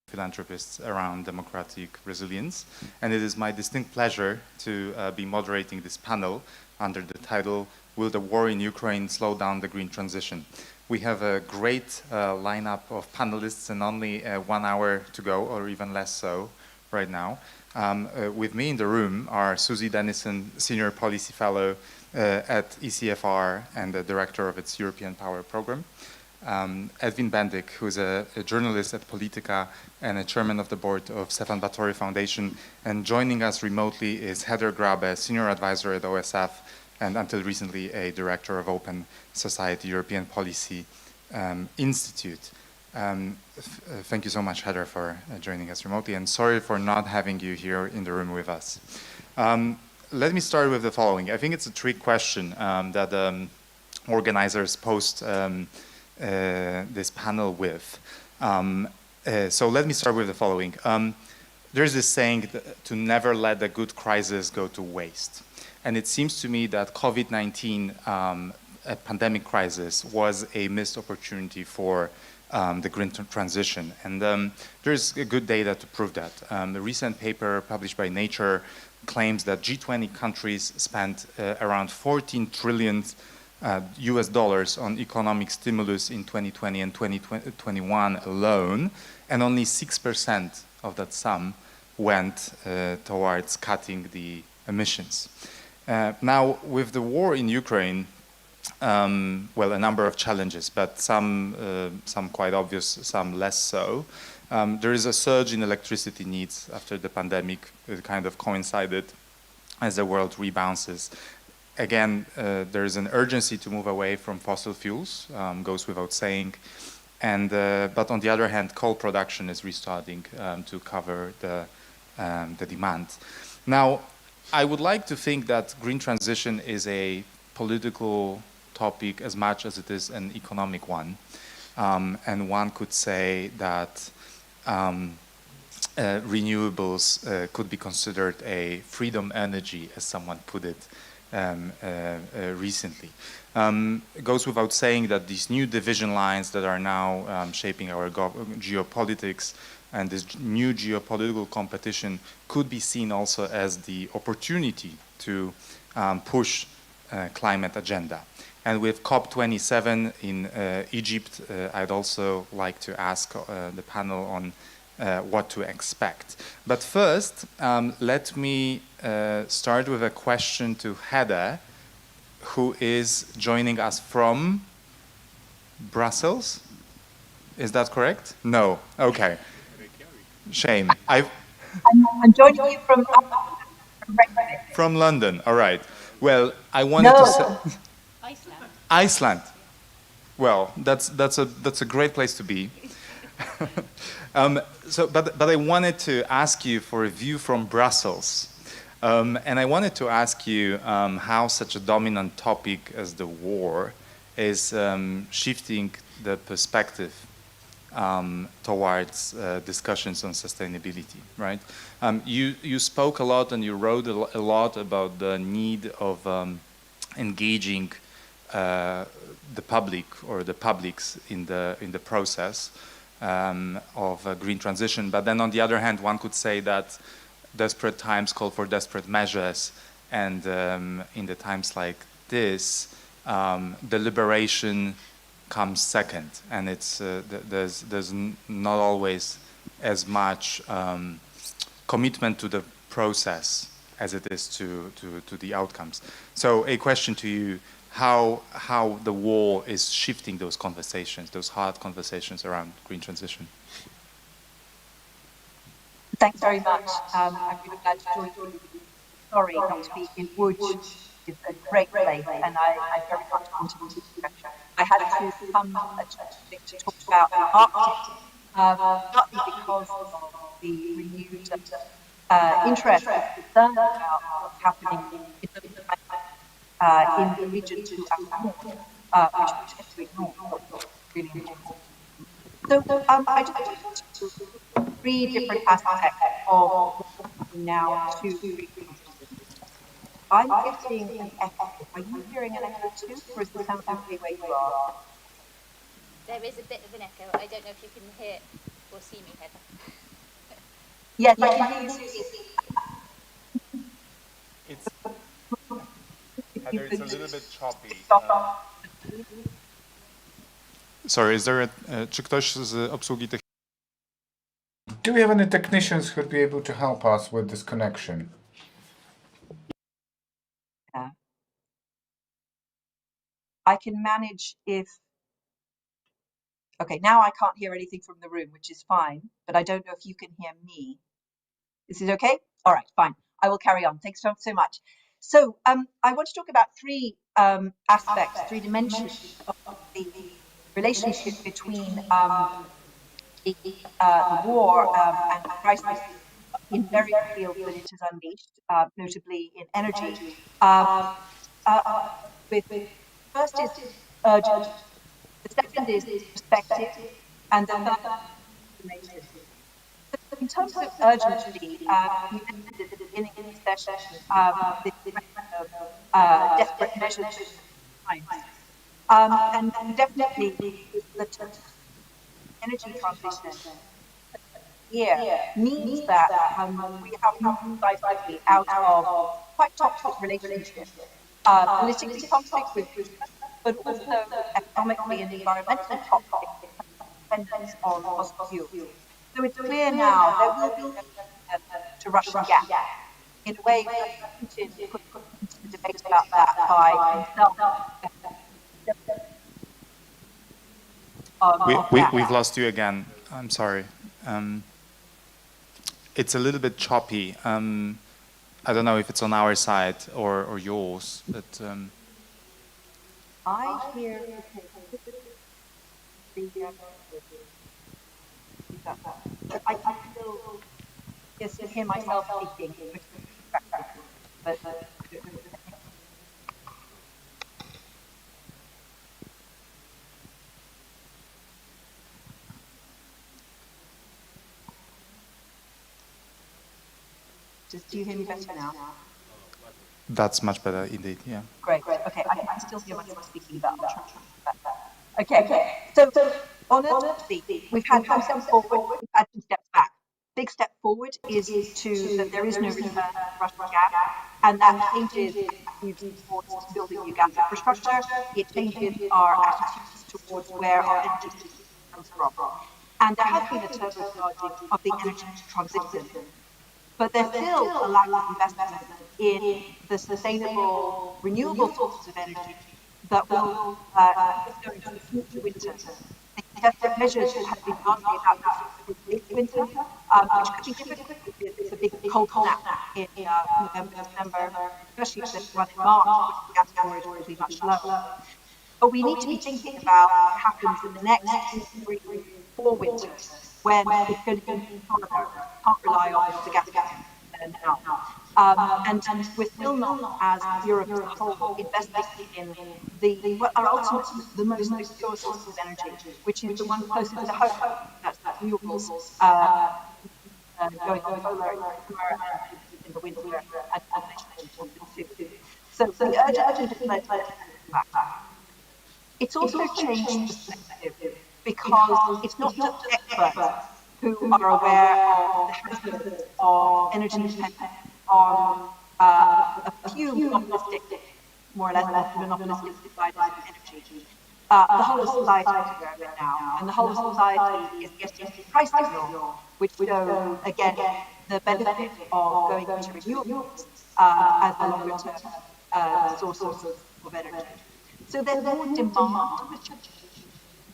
philanthropists around democratic resilience. And it is my distinct pleasure to be moderating this panel under the title, Will the War in Ukraine Slow Down the Green Transition? We have a great lineup of panelists and only 1 hour to go, or even less so right now. With me in the room are Susi Dennison, Senior Policy Fellow at ECFR and the Director of its European Power Program. Edwin Bendyk, who is a journalist at Politica and a chairman of the board of Stefan Batory Foundation. And joining us remotely is Heather Grabbe, Senior Advisor at OSF, and until recently a Director of Open Society European Policy Institute. Thank you so much, Heather, for joining us remotely, and sorry for not having you here in the room with us. Let me start with the following. I think it's a trick question that organizers posed this panel with. So let me start with the following. There's this saying to never let a good crisis go to waste. And it seems to me that COVID-19, a pandemic crisis, was a missed opportunity for the green transition. And there's good data to prove that. A recent paper published by Nature claims that G20 countries spent around 14 trillion US dollars on economic stimulus in 2020 and 2021 alone, and only 6% of that sum went towards cutting the emissions. Now, with the war in Ukraine, well, a number of challenges, but some quite obvious, some less so. There is a surge in electricity needs after the pandemic. It kind of coincided as the world rebounces. Again, there is an urgency to move away from fossil fuels, goes without saying. And but on the other hand, coal production is restarting to cover the demand. Now, I would like to think that green transition is a political topic as much as it is an economic one. And one could say that renewables could be considered a freedom energy, as someone put it recently. It goes without saying that these new division lines that are now shaping our geopolitics and this new geopolitical competition could be seen also as the opportunity to push climate agenda. And with COP27 in Egypt, I'd also like to ask the panel on what to expect. But first, let me start with a question to Heather, who is joining us from Brussels. Is that correct? No. Okay. Shame. I'm joining you from Reykjavik. From London. All right. Well, I wanted to say Iceland. Well, that's a great place to be. But I wanted to ask you for a view from Brussels, and I wanted to ask you how such a dominant topic as the war is shifting the perspective towards discussions on sustainability, right? You spoke a lot and you wrote a lot about the need of engaging the public or the publics in the process of green transition. But then on the other hand, one could say that desperate times call for desperate measures, and in the times like this, deliberation comes second, and it's there's not always as much commitment to the process as it is to the outcomes. So a question to you: how the war is shifting those conversations, those hard conversations around green transition? Thanks very much. I'm really glad to join you. Sorry not to be in Wood. It's a great place, and I very much want to discussion. I had to come to talk about the Arctic, partly because of the renewed interest and concern about what's happening in the region to our north, which we tend to ignore, but really important. So I just want to three different aspects of what's happening now to green transition. I'm getting an echo. Are you hearing an echo too, or is the sound okay where you are? There is a bit of an echo. I don't know if you can hear will see me, Heather. Yes, I can hear you, Susi. Heather, it's a little bit choppy. Stop. Sorry, is there czy ktoś z obsługi Do we have any technicians who would be able to help us with this connection? Yeah. I can manage if. Okay, now I can't hear anything from the room, which is fine, but I don't know if you can hear me. This is okay? All right, fine. I will carry on. Thanks so much. So I want to talk about three aspects, three dimensions of the relationship between the war and the crisis in various fields that it has unleashed, notably in energy. First is urgent, the second is perspective, and the third is information. In terms of urgency, you mentioned at the beginning of the session the question of desperate measures times. And definitely the energy transition here means that we have moved decisively out of quite toxic relationships, politically toxic with but also economically and environmentally toxic dependence on fossil fuels. So it's clear now there will be no to Russian gas. In a way, Putin put into the debate about that by himself. We've lost you again. I'm sorry. It's a little bit choppy. I don't know if it's on our side or yours, but I hear. I still hear myself speaking, which is practical, but do you hear me better now? that's much better indeed. Yeah. Great. Okay, I can still hear myself speaking about that. Okay. So on urgency, we've had some steps forward, we've had some steps back. Big step forward is that there is no return to Russian gas, and that changes attitudes towards building new gas infrastructure. It changes our attitudes towards where our energy comes from. And there has been a turbocharging of the energy transition. But there's still a lack of investment in the sustainable, renewable sources of energy that will go into the future winters. The desperate measures have been largely about this winter, which could be difficult if it's a big cold snap in November, December, especially if there's one in March, which the gas storage will be much lower. But we need to be thinking about what happens in the next 2, 3, 4 winters when it's going to be harder. Can't rely on the gas now. And we're still not, as Europe as a whole, investing in what are ultimately the most secure sources of energy, which is the one closest to home. That's renewables, going on solar in the summer and in the winter, and so the urgent back. It's also changed perspective because it's not just experts who are aware of the hazards of energy dependence on a few monopolistic, more or less monopolistic providers of energy. The whole of society is aware of it now, and the whole of society is getting a price signal, which show again the benefit of going into renewables as a longer term source of energy. So there's more demand,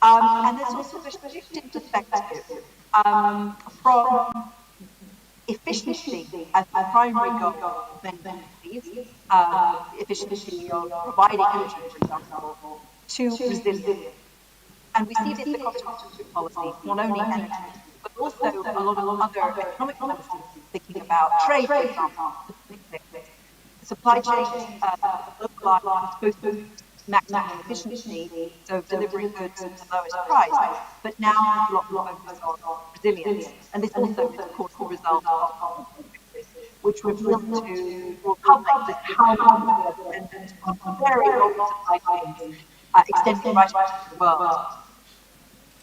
and there's also a shift in perspective from efficiency as the primary goal of many countries, efficiency of providing energy, for example, to resilience. And we see this across foreign policy, not only energy, but also a lot of other economic policies, thinking about trade, for example, supply chains, localized, supposed to maximum efficiency, so delivering goods at the lowest price. But now there's a lot more focus on resilience, and this also is, of course, the result of which reveals to the public just how much we are dependent on very long supply chains extending right across the world.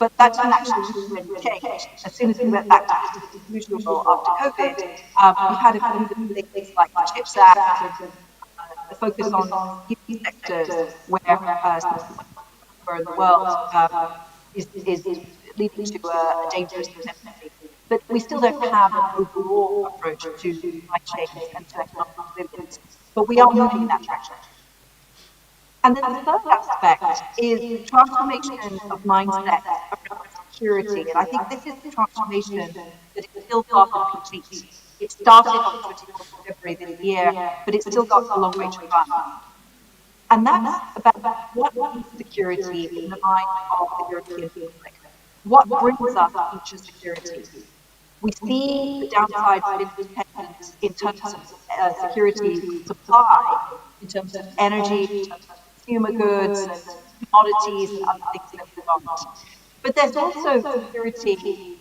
But that didn't actually really change. As soon as we went back to business as usual after COVID, we had a few things like the CHIPS Act and the focus on new sectors where somewhere in the world is leading to a dangerous dependency. But we still don't have an overall approach to supply chains and to economic resilience. But we are moving in that direction. And then the third aspect is transformation of mindset around security. And I think this is the transformation that is still far from complete. It started on the 24th of February this year, but it's still got a long way to run. And that's about what is security in the mind of the European public. What brings us future security? We see the downsides of interdependence in terms of security supply, in terms of energy, in terms of consumer goods and commodities and other things that we want. But there's also security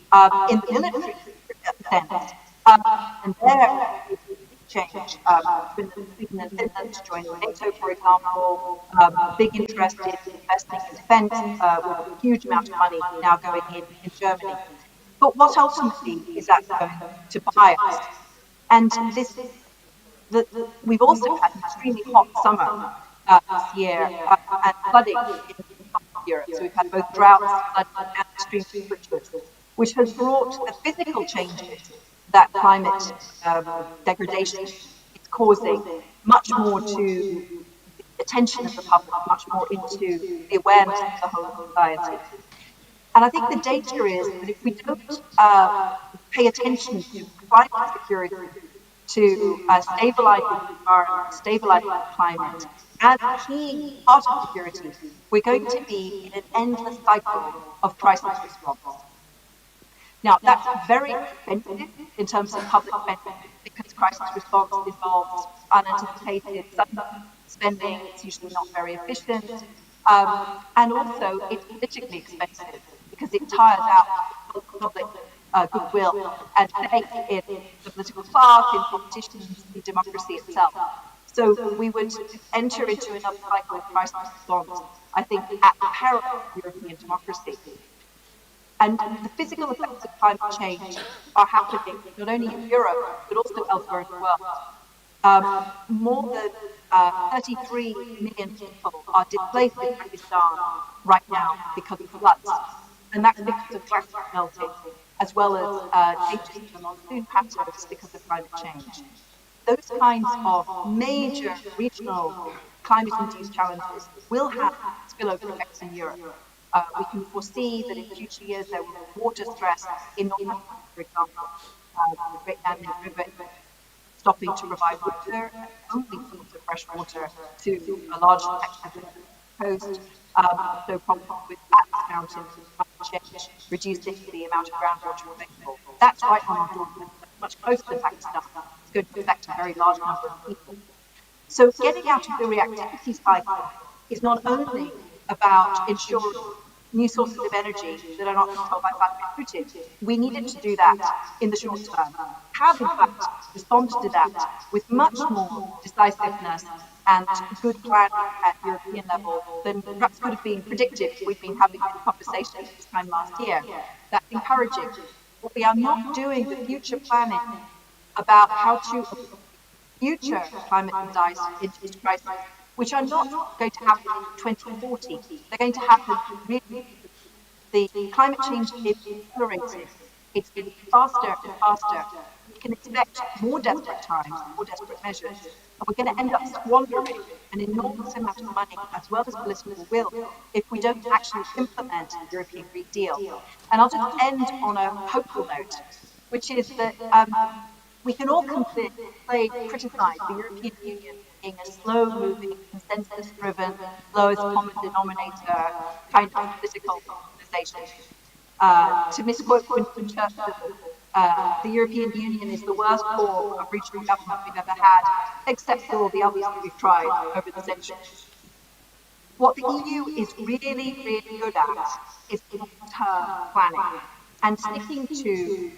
in the military sense. And there is a big change between Sweden and Finland joining NATO, for example, big interest in investing in defence, with a huge amount of money now going in Germany. But what ultimately is that going to buy us? And we've also had an extremely hot summer this year and flooding in Europe. So we've had both droughts, flooding, and extreme temperatures, which has brought the physical changes that climate degradation is causing much more to the attention of the public, much more into the awareness of the whole society. And I think the danger is that if we don't pay attention to climate security, to stabilize the environment, stabilize the climate, as a key part of security, we're going to be in an endless cycle of crisis response. Now, that's very expensive in terms of public spending because crisis response involves unanticipated sudden spending. It's usually not very efficient. And also, it's politically expensive because it tires out public goodwill and faith in the political class, in politicians, in democracy itself. So we would enter into another cycle of crisis response, I think, at the peril of European democracy. And the physical effects of climate change are happening not only in Europe, but also elsewhere in the world. More than 33 million people are displaced in Pakistan right now because of floods. And that's because of glacier melting, as well as changes in the monsoon patterns because of climate change. Those kinds of major regional climate-induced challenges will have spillover effects in Europe. We can foresee that in future years there will be water stress in North Africa, for example, the Great Danube River stopping to provide water, only source of fresh water to a large section of the coast. So problems with ice mountains and climate change, reducing the amount of groundwater available. That's right on our doorstep, much closer to Pakistan. It's going to affect a very large number of people. So getting out of the reactivity cycle is not only about ensuring new sources of energy that are not controlled by Vladimir Putin. We needed to do that in the short term. Have, in fact, responded to that with much more decisiveness and good planning at European level than perhaps could have been predicted if we'd been having this conversation this time last year. That's encouraging. But we are not doing the future planning about how to future climate-induced crises, which are not going to happen in 2040. They're going to happen really. The climate change is accelerating. It's getting faster and faster. We can expect more desperate times, more desperate measures, and we're going to end up squandering an enormous amount of money as well as political will if we don't actually implement the European Green Deal. And I'll just end on a hopeful note, which is that we can all criticize the European Union being a slow-moving, consensus-driven, lowest common denominator kind of political organisation. To misquote Winston Churchill, the European Union is the worst form of regional government we've ever had, except for all the others that we've tried over the centuries. What the EU is really, really good at is long-term planning and sticking to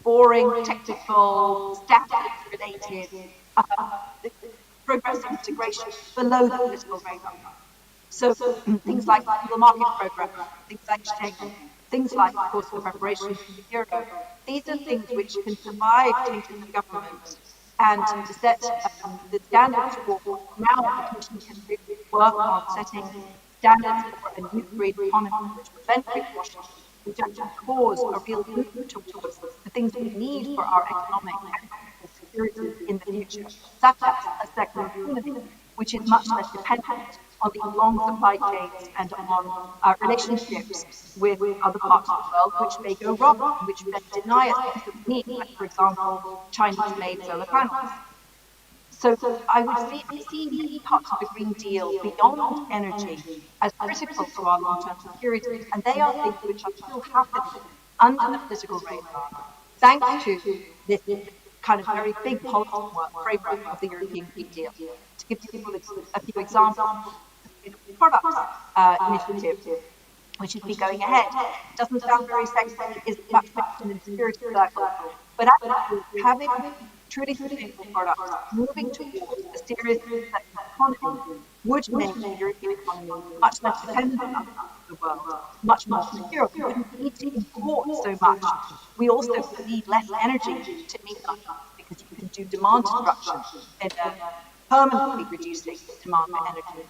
boring, technical, static-related progressive integration below the political radar. So things like single market program, things like Schengen, things like, of course, the preparation for the euro. These are things which can survive changes of government and to set the standards for now the Commission can really work on setting standards for a new green economy which prevent greenwashing, which actually cause a real move towards the things we need for our economic and political security in the future, such as a circular economy, which is much less dependent on these long supply chains and on relationships with other parts of the world, which may go wrong, which may deny us things that we need, like, for example, Chinese-made solar panels. So I see many parts of the Green Deal beyond energy as critical to our long-term security, and they are things which are still happening under the political radar, thanks to this kind of very big policy framework of the European Green Deal. To give people a few examples, the product initiative, which has been going ahead, doesn't sound very sexy, isn't much mentioned in the security circle, but actually having truly sustainable products moving towards a serious economy would make the European economy much less dependent on the world, much more secure. We wouldn't need to import so much. We also would need less energy to meet that, because you can do demand destruction and permanently reducing demand for energy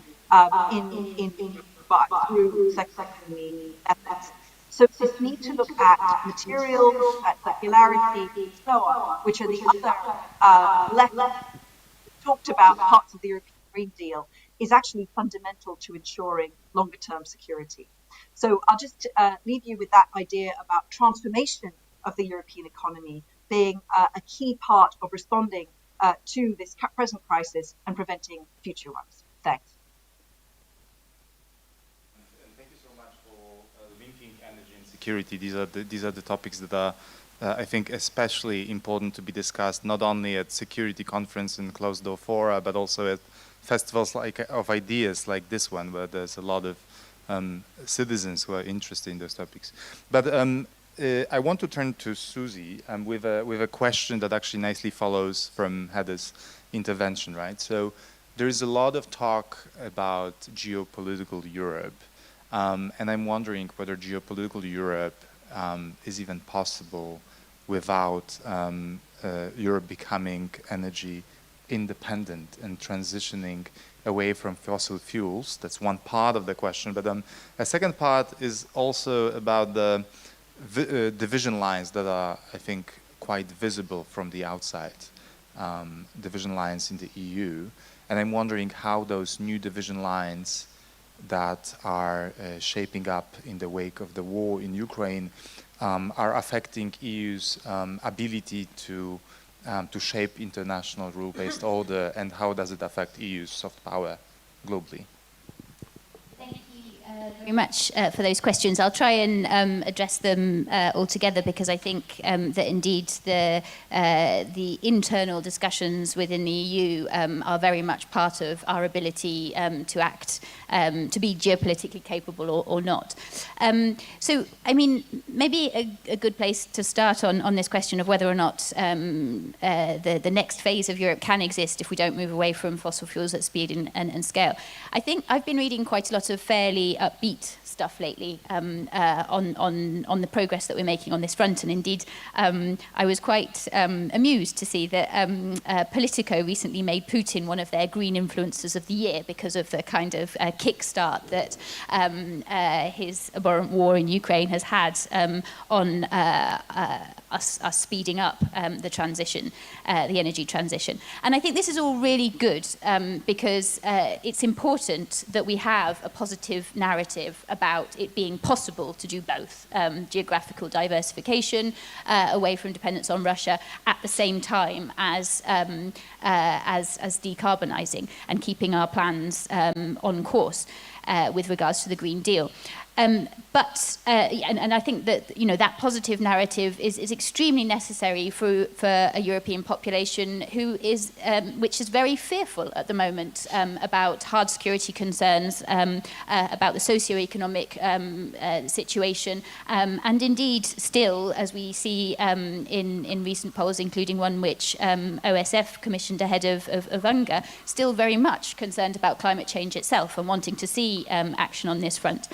through circular economy efforts. So this need to look at materials, at circularity, and so on, which are the other less talked about parts of the European Green Deal, is actually fundamental to ensuring longer term security. So I'll just leave you with that idea about transformation of the European economy being a key part of responding to this present crisis and preventing future ones. Thanks. Security. These are the topics that are, I think, especially important to be discussed not only at security conference and closed door fora, but also at festivals of ideas like this one, where there's a lot of citizens who are interested in those topics. But I want to turn to Susi with a question that actually nicely follows from Heather's intervention, right? So there is a lot of talk about geopolitical Europe. And I'm wondering whether geopolitical Europe is even possible without Europe becoming energy independent and transitioning away from fossil fuels. That's one part of the question. But a second part is also about the division lines that are, I think, quite visible from the outside, division lines in the EU. And I'm wondering how those new division lines that are shaping up in the wake of the war in Ukraine are affecting EU's ability to shape international rule-based order, and how does it affect EU's soft power globally? Thank you very much for those questions. I'll try and address them all together, because I think that indeed the internal discussions within the EU are very much part of our ability to act, to be geopolitically capable or not. So, I mean, maybe a good place to start on this question of whether or not the next phase of Europe can exist if we don't move away from fossil fuels at speed and scale. I think I've been reading quite a lot of fairly upbeat stuff lately on the progress that we're making on this front, and indeed I was quite amused to see that Politico recently made Putin one of their green influencers of the year because of the kind of kickstart that his abhorrent war in Ukraine has had on us speeding up the transition, the energy transition. And I think this is all really good because it's important that we have a positive narrative about it being possible to do both, geographical diversification away from dependence on Russia at the same time as decarbonising and keeping our plans on course with regards to the Green Deal. And I think that that positive narrative is extremely necessary for a European population which is very fearful at the moment about hard security concerns, about the socio-economic situation, and indeed still, as we see in recent polls, including one which OSF commissioned ahead of UNGA, still very much concerned about climate change itself and wanting to see action on this front.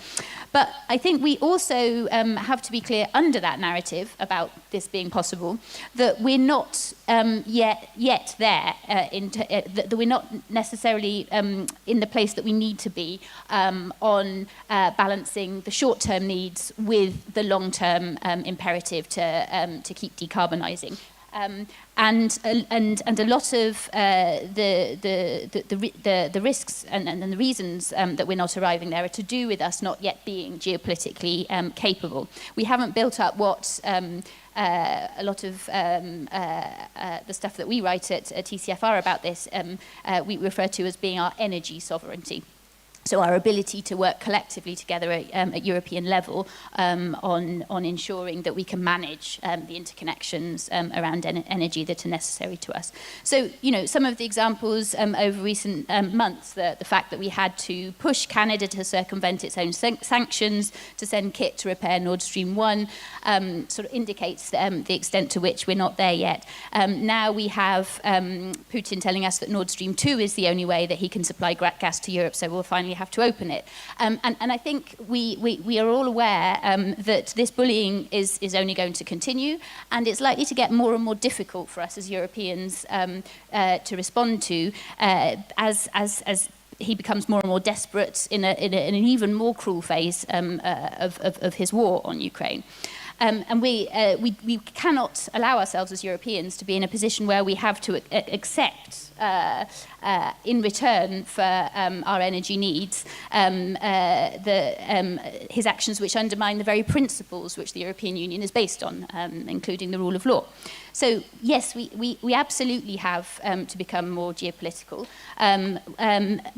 But I think we also have to be clear under that narrative about this being possible that we're not yet there, that we're not necessarily in the place that we need to be on balancing the short-term needs with the long-term imperative to keep decarbonising. And a lot of the risks and the reasons that we're not arriving there are to do with us not yet being geopolitically capable. We haven't built up what a lot of the stuff that we write at TCFR about this we refer to as being our energy sovereignty. So our ability to work collectively together at European level on ensuring that we can manage the interconnections around energy that are necessary to us. So, some of the examples over recent months, the fact that we had to push Canada to circumvent its own sanctions, to send kit to repair Nord Stream 1, sort of indicates the extent to which we're not there yet. Now we have Putin telling us that Nord Stream 2 is the only way that he can supply gas to Europe, so we'll finally have to open it. And I think we are all aware that this bullying is only going to continue, and it's likely to get more and more difficult for us as Europeans to respond to as he becomes more and more desperate in an even more cruel phase of his war on Ukraine. And we cannot allow ourselves as Europeans to be in a position where we have to accept in return for our energy needs his actions which undermine the very principles which the European Union is based on, including the rule of law. So yes, we absolutely have to become more geopolitical,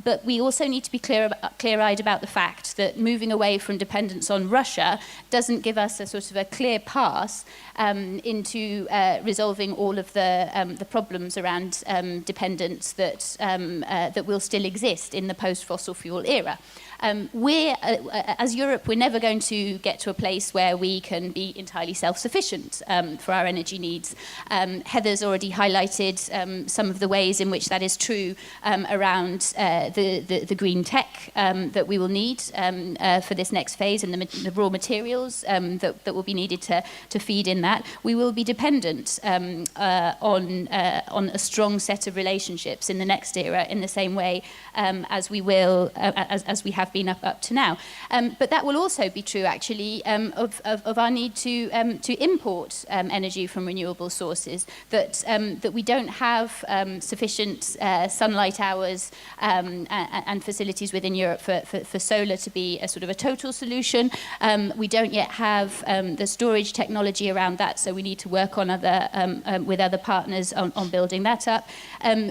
but we also need to be clear-eyed about the fact that moving away from dependence on Russia doesn't give us a sort of a clear path into resolving all of the problems around dependence that will still exist in the post-fossil fuel era. As Europe, we're never going to get to a place where we can be entirely self-sufficient for our energy needs. Heather's already highlighted some of the ways in which that is true around the green tech that we will need for this next phase, and the raw materials that will be needed to feed in that. We will be dependent on a strong set of relationships in the next era, in the same way as we will as we have been up to now. But that will also be true, actually, of our need to import energy from renewable sources, that we don't have sufficient sunlight hours and facilities within Europe for solar to be a sort of a total solution. We don't yet have the storage technology around that, so we need to work on with other partners on building that up.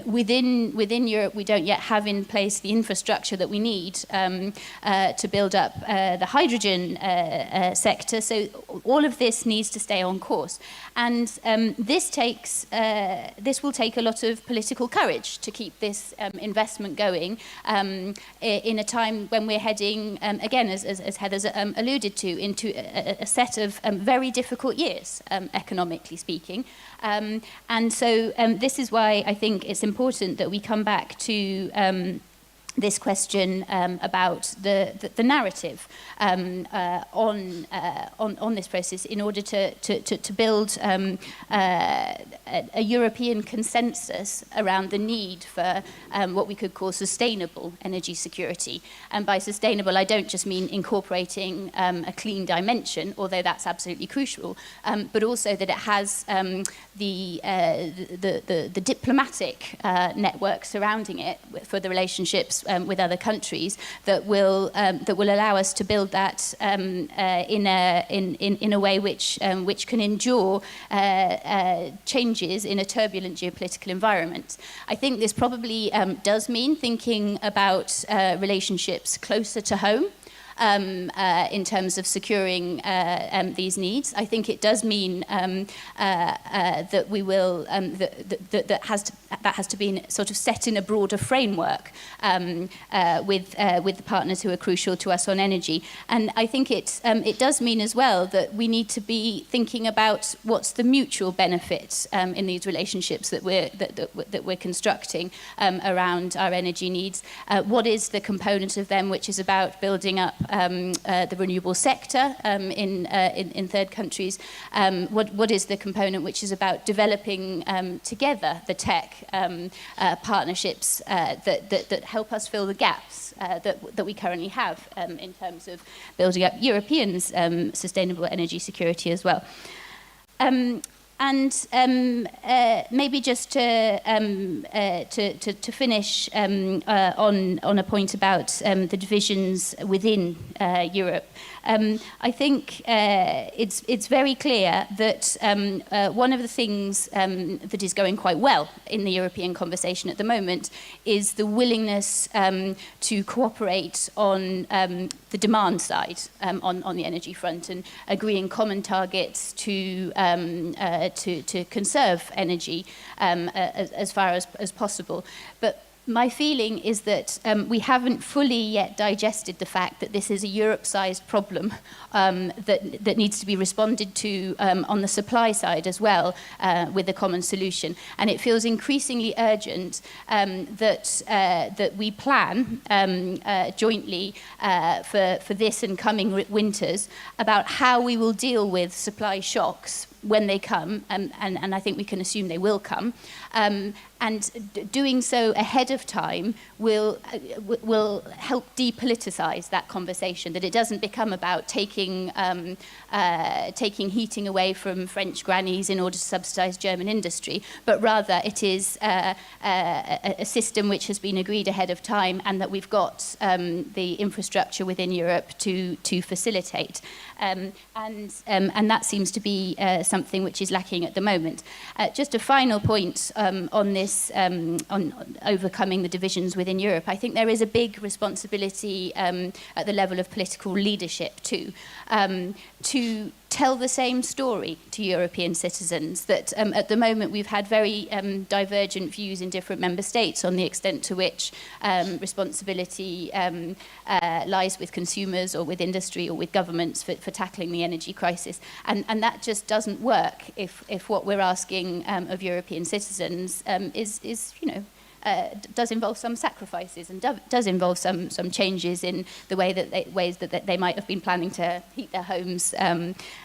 Within Europe, we don't yet have in place the infrastructure that we need to build up the hydrogen sector. So all of this needs to stay on course. And this will take a lot of political courage to keep this investment going in a time when we're heading, again, as Heather's alluded to, into a set of very difficult years, economically speaking. And so this is why I think it's important that we come back to this question about the narrative on this process, in order to build a European consensus around the need for what we could call sustainable energy security. And by sustainable, I don't just mean incorporating a clean dimension, although that's absolutely crucial, but also that it has the diplomatic network surrounding it for the relationships with other countries that will allow us to build that in a way which can endure changes in a turbulent geopolitical environment. I think this probably does mean thinking about relationships closer to home. in terms of securing these needs. I think it does mean that we will that has to be sort of set in a broader framework with the partners who are crucial to us on energy. And I think it does mean as well that we need to be thinking about what's the mutual benefit in these relationships that we're constructing around our energy needs. What is the component of them which is about building up the renewable sector in third countries? What is the component which is about developing together the tech partnerships that help us fill the gaps that we currently have in terms of building up Europeans' sustainable energy security as well. And maybe just to finish on a point about the divisions within Europe, I think it's very clear that one of the things that is going quite well in the European conversation at the moment is the willingness to cooperate on the demand side on the energy front and agreeing common targets to conserve energy as far as possible. But my feeling is that we haven't fully yet digested the fact that this is a Europe-sized problem that needs to be responded to on the supply side as well with a common solution. And it feels increasingly urgent that we plan jointly for this and coming winters about how we will deal with supply shocks when they come, and I think we can assume they will come, and doing so ahead of time will help depoliticize that conversation, that it doesn't become about taking heating away from French grannies in order to subsidize German industry, but rather it is a system which has been agreed ahead of time and that we've got the infrastructure within Europe to facilitate. And that seems to be something which is lacking at the moment. Just a final point on this, on overcoming the divisions within Europe. I think there is a big responsibility at the level of political leadership too, to tell the same story to European citizens, that at the moment we've had very divergent views in different member states on the extent to which responsibility lies with consumers or with industry or with governments for tackling the energy crisis. And that just doesn't work if what we're asking of European citizens is does involve some sacrifices and does involve some changes in the ways that they might have been planning to heat their homes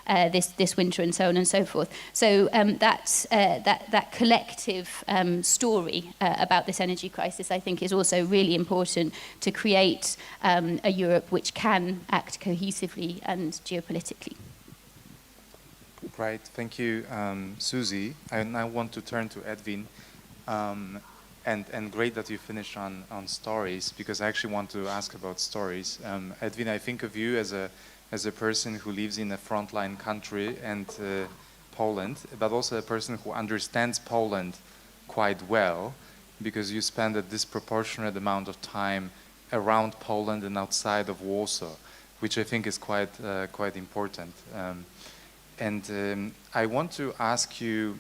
this winter and so on and so forth. So that collective story about this energy crisis, I think, is also really important to create a Europe which can act cohesively and geopolitically. Right, thank you, Susi. I now want to turn to Edwin. And great that you finished on stories, because I actually want to ask about stories. Edwin, I think of you as a person who lives in a frontline country and Poland, but also a person who understands Poland quite well, because you spend a disproportionate amount of time around Poland and outside of Warsaw, which I think is quite important. I want to ask you,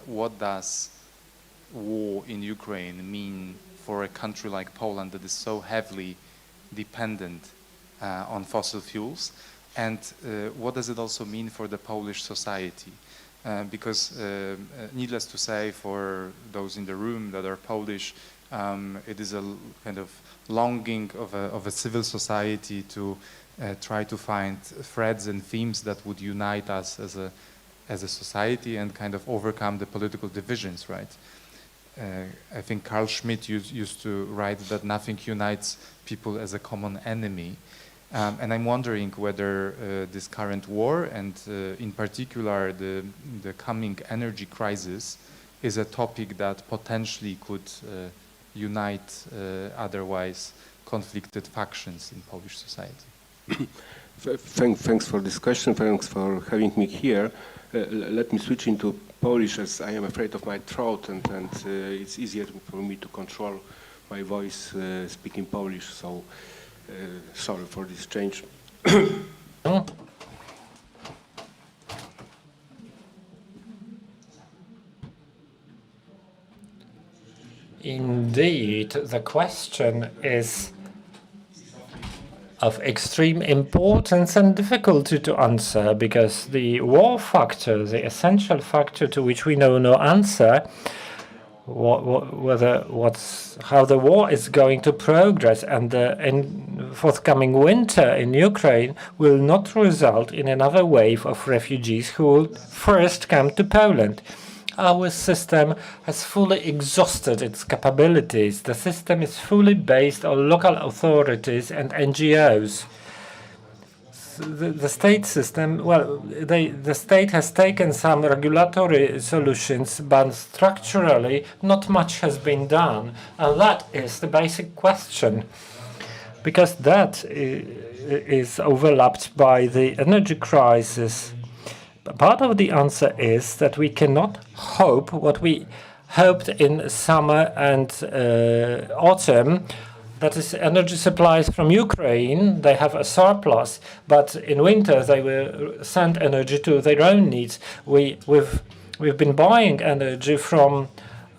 what does war in Ukraine mean for a country like Poland that is so heavily dependent on fossil fuels, and what does it also mean for the Polish society? Because needless to say, for those in the room that are Polish, it is a kind of longing of a civil society to try to find threads and themes that would unite us as a society and kind of overcome the political divisions, right? I think Carl Schmitt used to write that nothing unites people as a common enemy. And I'm wondering whether this current war and in particular the coming energy crisis is a topic that potentially could unite otherwise conflicted factions in Polish society. Thanks for this question. Thanks for having me here. Let me switch into Polish, as I am afraid of my throat, and it's easier for me to control my voice speaking Polish. So Sorry for this change. Indeed, the question is of extreme importance and difficulty to answer, because the war factor, the essential factor to which we know no answer, how the war is going to progress, and the forthcoming winter in Ukraine will not result in another wave of refugees who will first come to Poland. Our system has fully exhausted its capabilities. The system is fully based on local authorities and NGOs. The state system, well, the state has taken some regulatory solutions, but structurally not much has been done. And that is the basic question, because that is overlapped by the energy crisis. Part of the answer is that we cannot hope what we hoped in summer and autumn, that is energy supplies from Ukraine. They have a surplus, but in winter they will send energy to their own needs. We've been buying energy from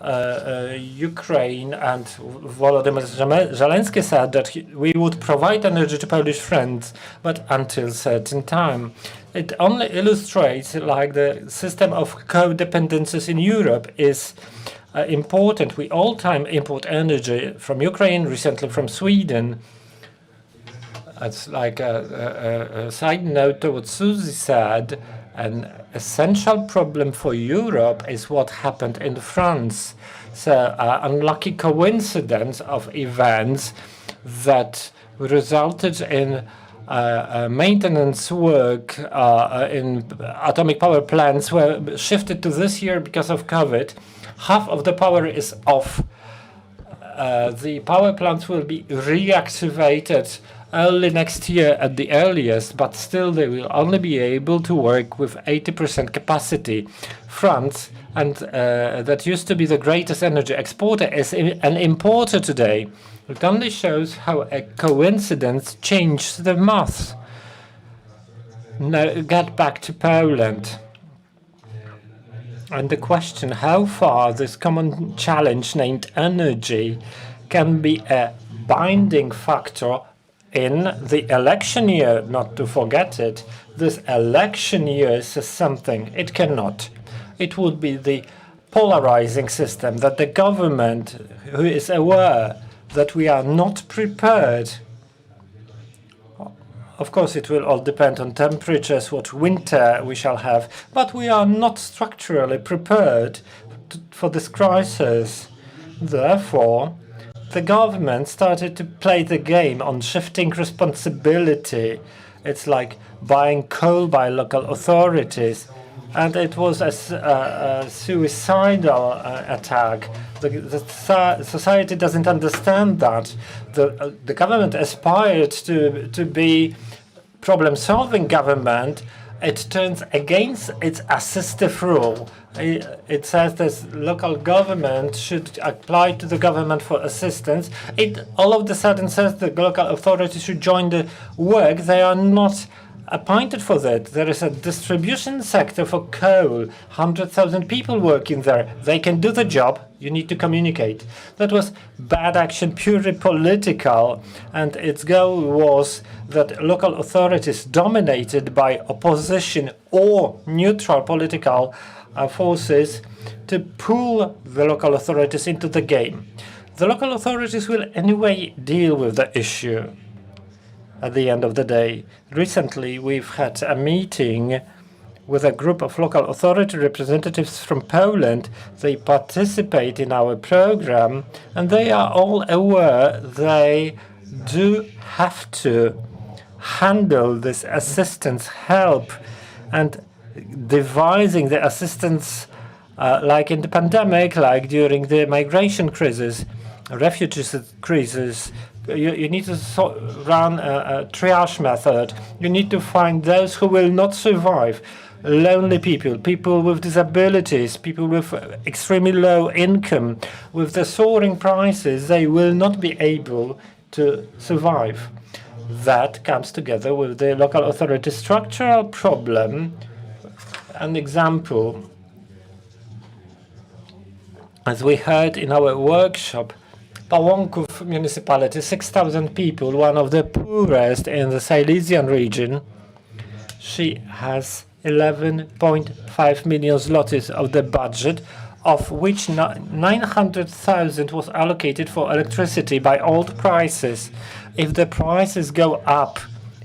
Ukraine, and Volodymyr Zelensky said that we would provide energy to Polish friends, but until certain time. It only illustrates like the system of codependencies in Europe is important. We all time import energy from Ukraine, recently from Sweden. It's like a side note to what Susi said. An essential problem for Europe is what happened in France. So unlucky coincidence of events that resulted in maintenance work in atomic power plants were shifted to this year because of COVID. Half of the power is off. The power plants will be reactivated early next year at the earliest, but still they will only be able to work with 80% capacity. France, and that used to be the greatest energy exporter, is an importer today. It only shows how a coincidence changed the math. Now get back to Poland. And the question how far this common challenge named energy can be a binding factor in the election year, not to forget it. This election year says something. It cannot. It would be the polarizing system that the government, who is aware that we are not prepared. Of course, it will all depend on temperatures, what winter we shall have, but we are not structurally prepared for this crisis. Therefore, the government started to play the game on shifting responsibility. It's like buying coal by local authorities. And it was a suicidal attack. The society doesn't understand that. The government aspired to be problem-solving government. It turns against its assistive rule. It says that local government should apply to the government for assistance. It all of a sudden says the local authorities should join the work. They are not appointed for that. There is a distribution sector for coal. 100,000 people working there. They can do the job. You need to communicate. That was bad action, purely political, and its goal was that local authorities dominated by opposition or neutral political forces to pull the local authorities into the game. The local authorities will anyway deal with the issue at the end of the day. Recently, we've had a meeting with a group of local authority representatives from Poland. They participate in our program, and they are all aware they do have to handle this assistance, help, and devising the assistance like in the pandemic, like during the migration crisis, refugees crisis. You need to run a triage method. You need to find those who will not survive. Lonely people, people with disabilities, people with extremely low income. With the soaring prices, they will not be able to survive. That comes together with the local authority structural problem. An example, as we heard in our workshop, Pałąków municipality, 6,000 people, one of the poorest in the Silesian region. She has 11.5 million zlotys of the budget, of which 900,000 was allocated for electricity by old prices. If the prices go up,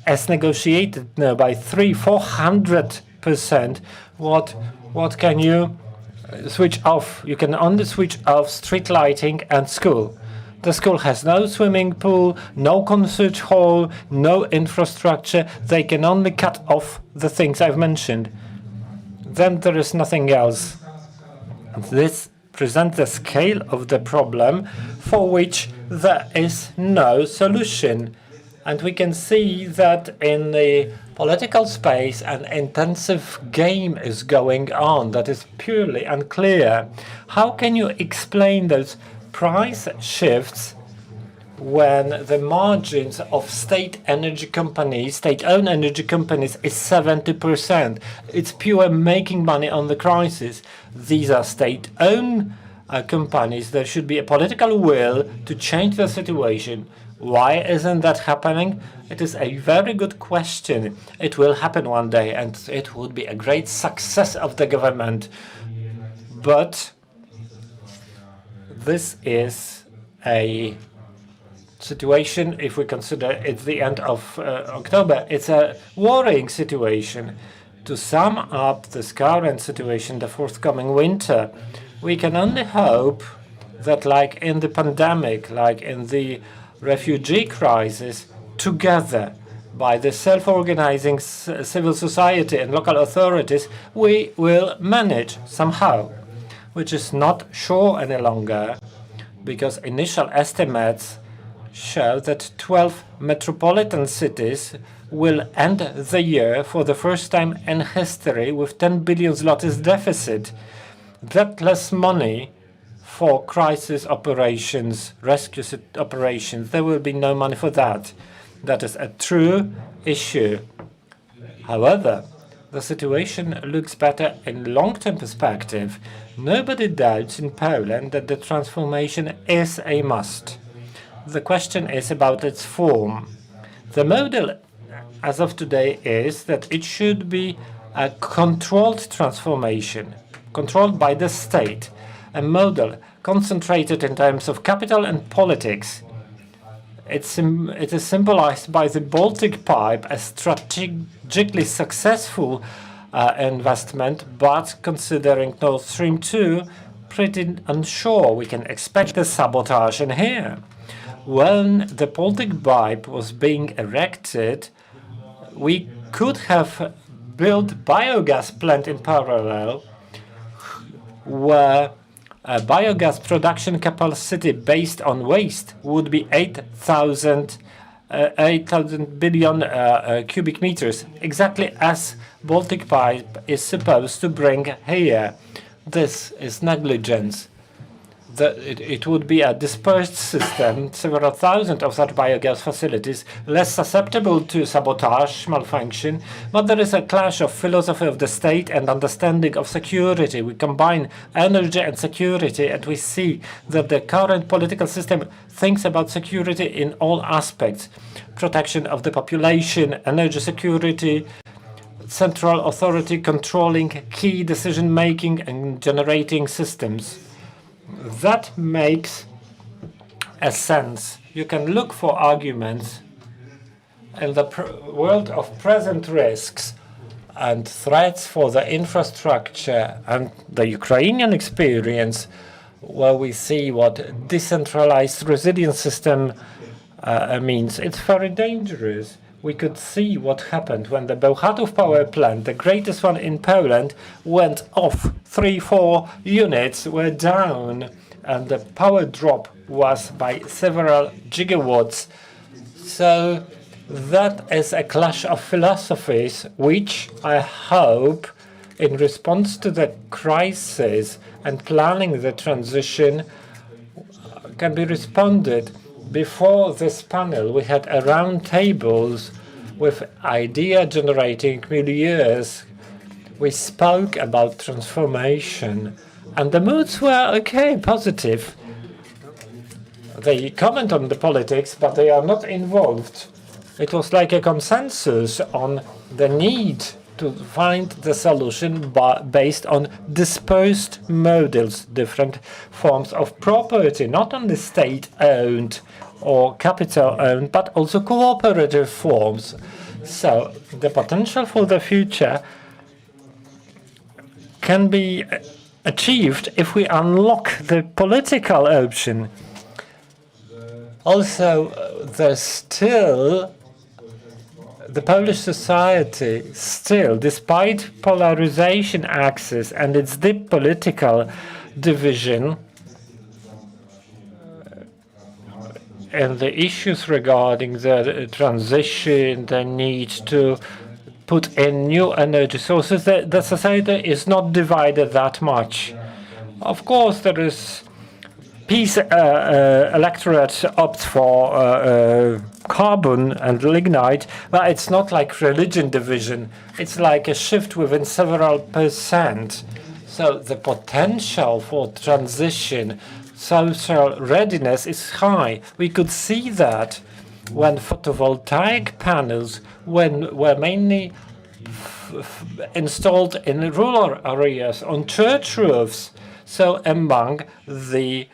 as negotiated now, by 300-400%, what can you switch off? You can only switch off street lighting and school. The school has no swimming pool, no concert hall, no infrastructure. They can only cut off the things I've mentioned. Then there is nothing else. This presents the scale of the problem for which there is no solution. And we can see that in the political space an intensive game is going on that is purely unclear. How can you explain those price shifts when the margins of state energy companies, state-owned energy companies, is 70%? It's pure making money on the crisis. These are state-owned companies. There should be a political will to change the situation. Why isn't that happening? It is a very good question. It will happen one day, and it would be a great success of the government. But this is a situation, if we consider it's the end of October, it's a worrying situation. To sum up this current situation, the forthcoming winter, we can only hope that, like in the pandemic, like in the refugee crisis, together by the self-organizing civil society and local authorities, we will manage somehow, which is not sure any longer, because initial estimates show that 12 metropolitan cities will end the year for the first time in history with 10 billion zlotys deficit. That less money for crisis operations, rescue operations, there will be no money for that. That is a true issue. However, the situation looks better in long-term perspective. Nobody doubts in Poland that the transformation is a must. The question is about its form. The model as of today is that it should be a controlled transformation, controlled by the state, a model concentrated in terms of capital and politics. It is symbolized by the Baltic Pipe, a strategically successful investment, but considering Nord Stream 2, pretty unsure. We can expect the sabotage in here. When the Baltic Pipe was being erected, we could have built biogas plant in parallel, where a biogas production capacity based on waste would be 8,000 billion cubic meters, exactly as Baltic Pipe is supposed to bring here. This is negligence. It would be a dispersed system, several thousand of such biogas facilities, less susceptible to sabotage, malfunction, but there is a clash of philosophy of the state and understanding of security. We combine energy and security, and we see that the current political system thinks about security in all aspects: protection of the population, energy security, central authority controlling key decision-making and generating systems. That makes a sense. You can look for arguments in the world of present risks and threats for the infrastructure and the Ukrainian experience, where we see what decentralized resilience system means. It's very dangerous. We could see what happened when the Bełchatów power plant, the greatest one in Poland, went off. 3-4 units were down, and the power drop was by several gigawatts. So that is a clash of philosophies, which I hope, in response to the crisis and planning the transition, can be responded. Before this panel, we had round tables with idea-generating milieus. We spoke about transformation, and the moods were okay, positive. They comment on the politics, but they are not involved. It was like a consensus on the need to find the solution based on dispersed models, different forms of property, not only state-owned or capital-owned, but also cooperative forms. So the potential for the future can be achieved if we unlock the political option. Also, there's still the Polish society, still, despite polarization axis and its deep political division, and the issues regarding the transition, the need to put in new energy sources, the society is not divided that much. Of course, there is peace electorate opts for carbon and lignite, but it's not like religion division. It's like a shift within several percent. So the potential for transition, social readiness is high. We could see that when photovoltaic panels were mainly installed in rural areas on church roofs. So among the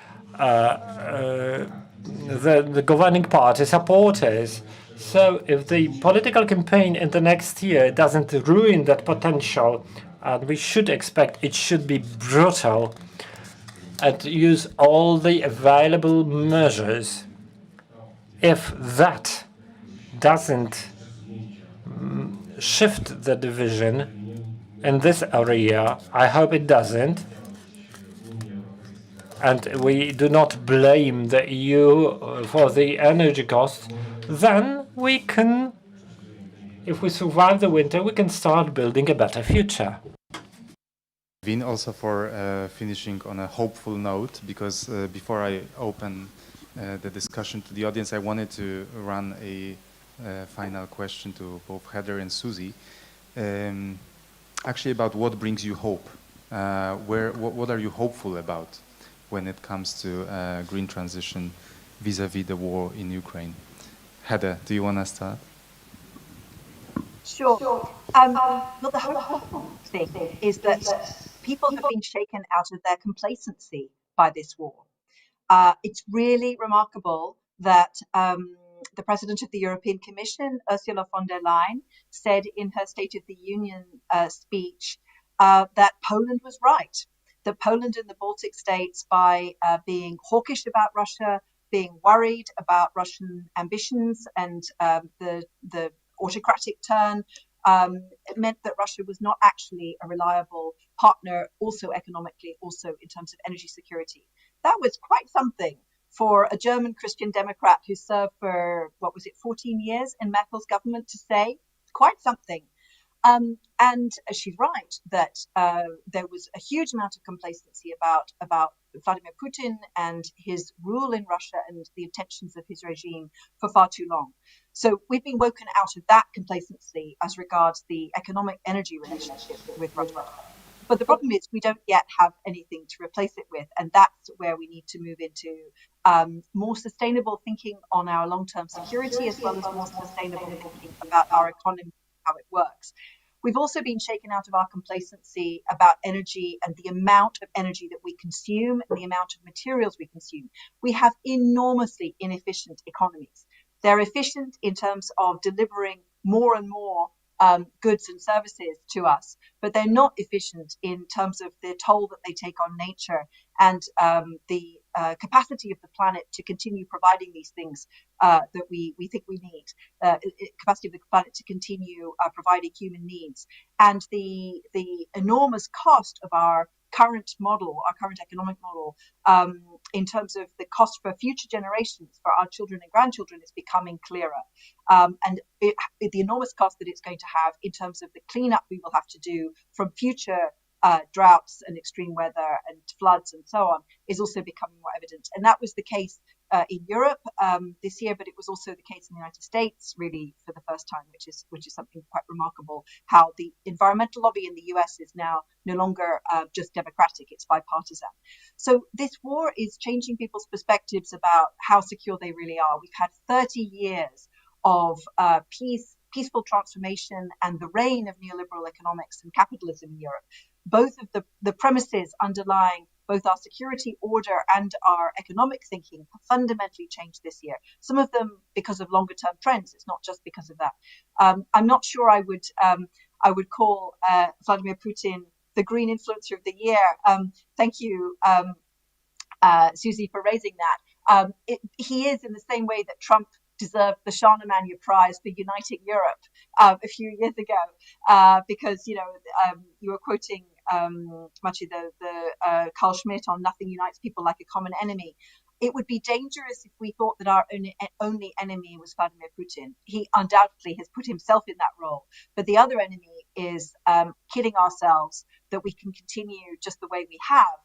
governing party supporters. So if the political campaign in the next year doesn't ruin that potential, and we should expect it should be brutal and use all the available measures. If that doesn't shift the division in this area, I hope it doesn't, and we do not blame the EU for the energy costs, then we can, if we survive the winter, we can start building a better future. Vin, also for finishing on a hopeful note, because before I open the discussion to the audience, I wanted to run a final question to both Heather and Susi, actually about what brings you hope. What are you hopeful about when it comes to green transition vis-a-vis the war in Ukraine? Heather, do you want to start? Sure. Well, the hopeful thing is that people have been shaken out of their complacency by this war. It's really remarkable that the President of the European Commission, Ursula von der Leyen, said in her State of the Union speech that Poland was right, that Poland and the Baltic states, by being hawkish about Russia, being worried about Russian ambitions and the autocratic turn, it meant that Russia was not actually a reliable partner, also economically, also in terms of energy security. That was quite something for a German Christian Democrat who served for, 14 years in Merkel's government to say. Quite something. And she's right that there was a huge amount of complacency about Vladimir Putin and his rule in Russia and the intentions of his regime for far too long. So we've been woken out of that complacency as regards the economic energy relationship with Russia. But the problem is we don't yet have anything to replace it with. And that's where we need to move into more sustainable thinking on our long-term security, as well as more sustainable thinking about our economy, how it works. We've also been shaken out of our complacency about energy and the amount of energy that we consume and the amount of materials we consume. We have enormously inefficient economies. They're efficient in terms of delivering more and more goods and services to us, but they're not efficient in terms of the toll that they take on nature and the capacity of the planet to continue providing these things that we think we need, capacity of the planet to continue providing human needs, and the enormous cost of our current model, our current economic model, in terms of the cost for future generations, for our children and grandchildren, is becoming clearer. And the enormous cost that it's going to have in terms of the cleanup we will have to do from future droughts and extreme weather and floods and so on is also becoming more evident. And that was the case in Europe this year, but it was also the case in the United States, really for the first time, which is something quite remarkable. How the environmental lobby in the US is now no longer just democratic; it's bipartisan. So this war is changing people's perspectives about how secure they really are. We've had 30 years of peaceful transformation and the reign of neoliberal economics and capitalism in Europe. Both of the premises underlying both our security order and our economic thinking have fundamentally changed this year. Some of them because of longer term trends. It's not just because of that. I'm not sure I would call Vladimir Putin the green influencer of the year. Thank you, Susi, for raising that. He is in the same way that Trump deserved the Charlemagne Prize for uniting Europe a few years ago, because you were quoting Maciej, the Carl Schmitt on nothing unites people like a common enemy. It would be dangerous if we thought that our only enemy was Vladimir Putin. He undoubtedly has put himself in that role, but the other enemy is kidding ourselves that we can continue just the way we have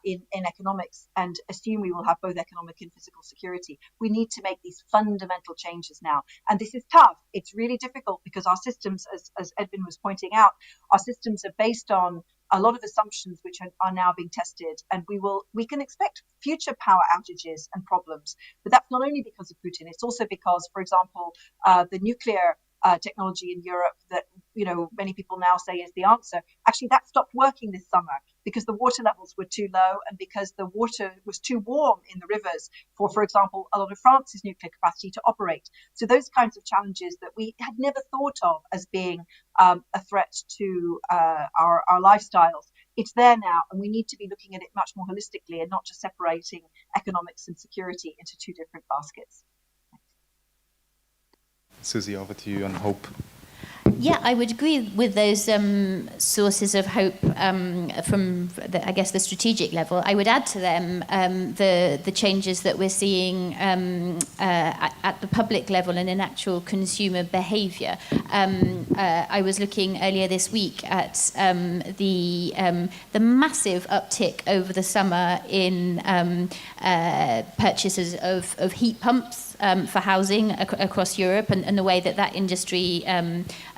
in economics and assume we will have both economic and physical security. We need to make these fundamental changes now. And this is tough. It's really difficult because our systems, as Edwin was pointing out, our systems are based on a lot of assumptions which are now being tested. And we can expect future power outages and problems. But that's not only because of Putin. It's also because, for example, the nuclear technology in Europe that many people now say is the answer. Actually, that stopped working this summer because the water levels were too low and because the water was too warm in the rivers for example, a lot of France's nuclear capacity to operate. So those kinds of challenges that we had never thought of as being a threat to our lifestyles, it's there now, and we need to be looking at it much more holistically and not just separating economics and security into two different baskets. Susi, over to you on hope. Yeah, I would agree with those sources of hope from, the strategic level. I would add to them the changes that we're seeing at the public level and in actual consumer behaviour. I was looking earlier this week at the massive uptick over the summer in purchases of heat pumps for housing across Europe, and the way that industry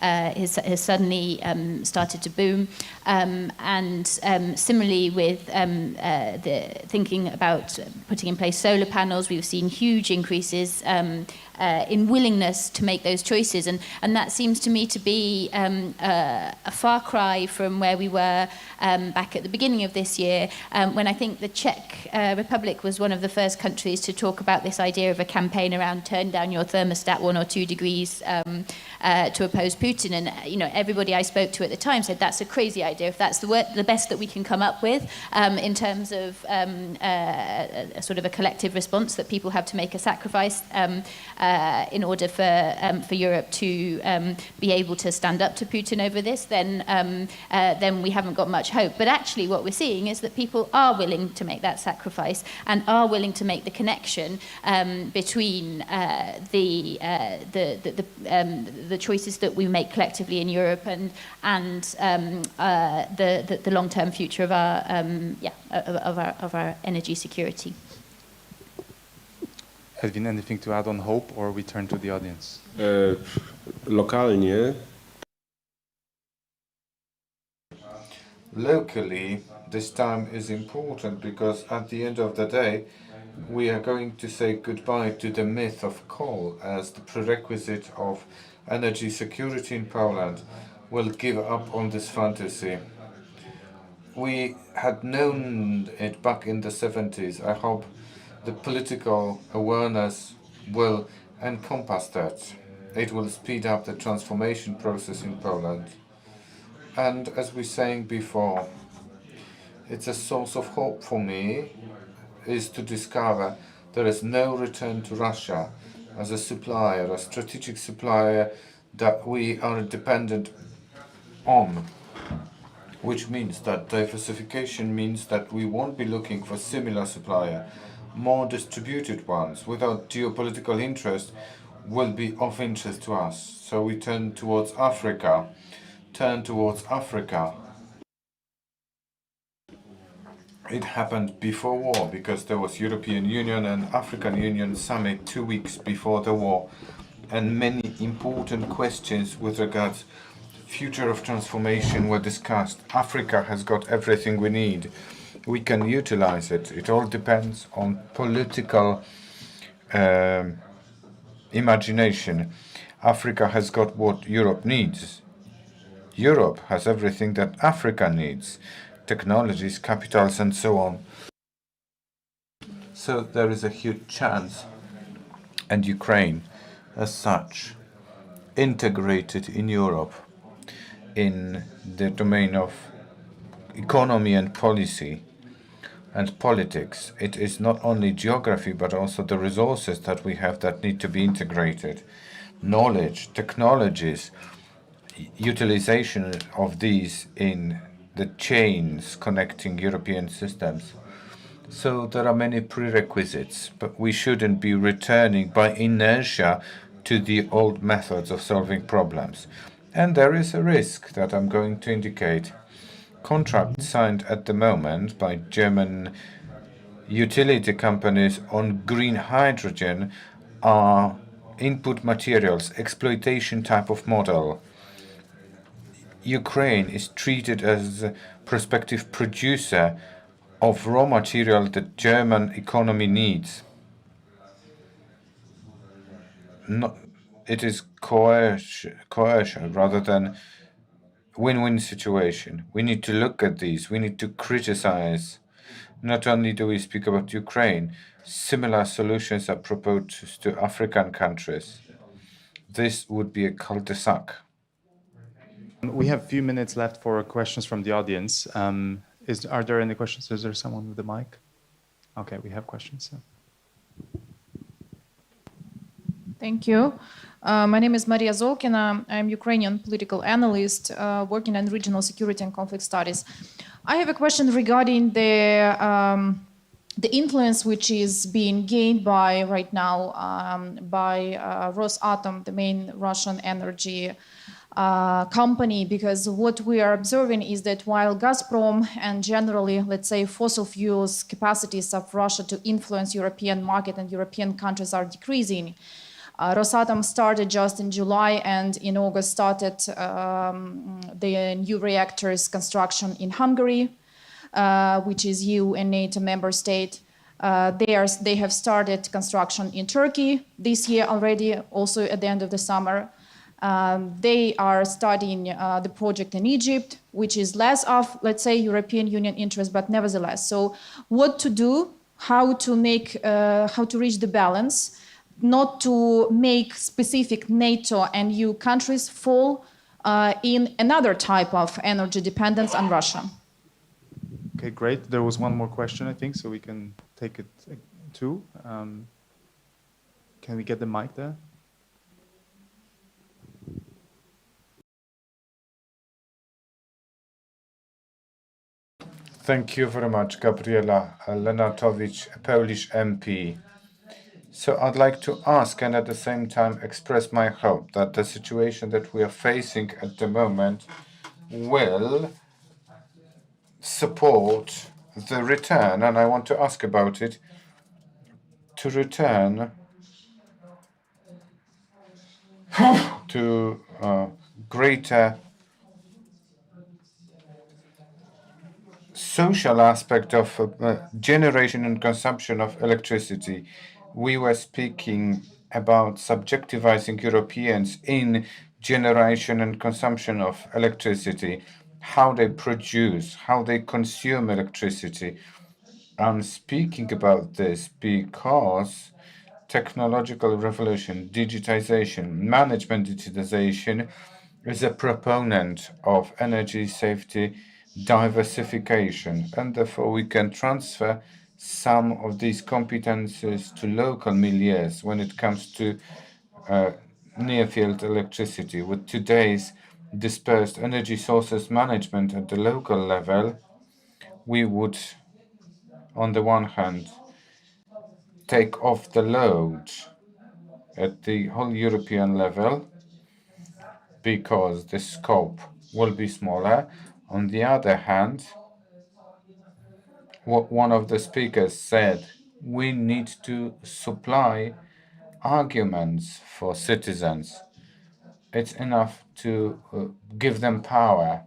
has suddenly started to boom. And similarly with the thinking about putting in place solar panels, we've seen huge increases in willingness to make those choices. And that seems to me to be a far cry from where we were back at the beginning of this year, when I think the Czech Republic was one of the first countries to talk about this idea of a campaign around turn down your thermostat 1 or 2 degrees to oppose Putin. And everybody I spoke to at the time said that's a crazy idea. If that's the best that we can come up with in terms of a sort of a collective response, that people have to make a sacrifice in order for Europe to be able to stand up to Putin over this, then we haven't got much hope. But actually what we're seeing is that people are willing to make that sacrifice and are willing to make the connection between the choices that we make collectively in Europe and the long-term future of our energy security. Edwin, anything to add on hope, or we turn to the audience? Lokalnie. Locally, this time is important because at the end of the day, we are going to say goodbye to the myth of coal as the prerequisite of energy security in Poland. We'll give up on this fantasy. We had known it back in the 70s. I hope the political awareness will encompass that. It will speed up the transformation process in Poland. And as we were saying before, it's a source of hope for me is to discover there is no return to Russia as a supplier, a strategic supplier that we are dependent on, which means that diversification means that we won't be looking for similar supplier. More distributed ones without geopolitical interest will be of interest to us. So we turn towards Africa. It happened before war because there was European Union and African Union summit 2 weeks before the war, and many important questions with regards future of transformation were discussed. Africa has got everything we need. We can utilize it. It all depends on political imagination. Africa has got what Europe needs. Europe has everything that Africa needs: technologies, capitals, and so on. So there is a huge chance, and Ukraine, as such, integrated in Europe in the domain of economy and policy and politics. It is not only geography, but also the resources that we have that need to be integrated. Knowledge, technologies, utilization of these in the chains connecting European systems. So there are many prerequisites, but we shouldn't be returning by inertia to the old methods of solving problems. And there is a risk that I'm going to indicate. Contracts signed at the moment by German utility companies on green hydrogen are input materials, exploitation type of model. Ukraine is treated as a prospective producer of raw material that German economy needs. It is coercion rather than win-win situation. We need to look at these. We need to criticize. Not only do we speak about Ukraine, similar solutions are proposed to African countries. This would be a cul-de-sac. We have a few minutes left for questions from the audience. Are there any questions? Is there someone with the mic? Okay, we have questions. Thank you. My name is Maria Zolkina. I'm Ukrainian political analyst working in regional security and conflict studies. I have a question regarding the influence which is being gained by right now by Rosatom, the main Russian energy company, because what we are observing is that while Gazprom and generally, let's say, fossil fuels capacities of Russia to influence European market and European countries are decreasing, Rosatom started just in July and in August started the new reactors construction in Hungary, which is EU and NATO member state. They have started construction in Turkey this year already, also at the end of the summer. They are studying the project in Egypt, which is less of, let's say, European Union interest, but nevertheless. So what to do, how to reach the balance, not to make specific NATO and EU countries fall in another type of energy dependence on Russia. Okay, great. There was one more question, I think, so we can take it too. Can we get the mic there? Thank you very much, Gabriela Lenartowicz, a Polish MP. So I'd like to ask and at the same time express my hope that the situation that we are facing at the moment will support the return, and I want to ask about it, to return to greater social aspect of generation and consumption of electricity. We were speaking about subjectivizing Europeans in generation and consumption of electricity, how they produce, how they consume electricity. I'm speaking about this because technological revolution, digitization, management digitization is a proponent of energy safety diversification, and therefore we can transfer some of these competences to local milieus when it comes to near-field electricity. With today's dispersed energy sources management at the local level, we would, on the one hand, take off the load at the whole European level because the scope will be smaller. On the other hand, what one of the speakers said. We need to supply arguments for citizens. It's enough to give them power.